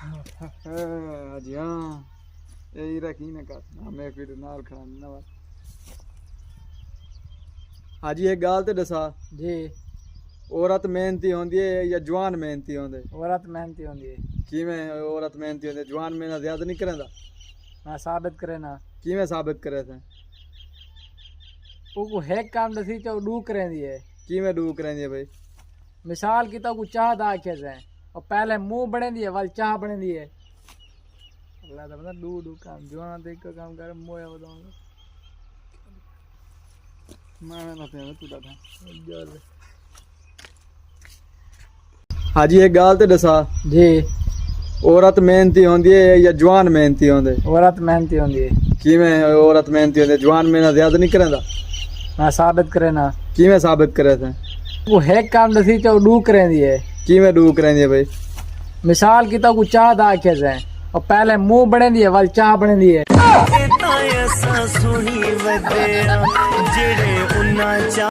जी हाँ यही रखी ना कर मैं फिर नाल खड़ा ना हाजी एक गाल ते दसा जी औरत मेहनती होंदी है या जवान मेहनती होंदे औरत मेहनती होंदी है। किवें औरत मेहनती होंदी जवान मेहनत ज्यादा नहीं करेंदा मैं साबित करे ना किवें साबित करे थे वो एक काम दसी चो डू करेंदी है। किवें डू करेंदी है भाई मिसाल की तो चाह दा आखे से और पहले मुंह बनेंदी है वाल चाह बनेंदी है। अल्लाह तो मतलब डू डू काम जवान देख के काम कर मोया बताऊंगा मैं ना पे तू डाटा जल हाजी एक गाल ते दसा जी औरत मेहनती होंदी है या जवान मेहनती होंदे औरत मेहनती होंदी है। किवें औरत मेहनती होंदी जवान मेहनत ज्यादा नहीं करेंदा मैं साबित करे ना किवें साबित करे थे वो एक काम दसी चो डू करेंदी है। किवें डू करेंदी है भाई मिसाल की तो चाह दा आखे से और पहले मुंह बनेंदी है वाल चाह बनेंदी है।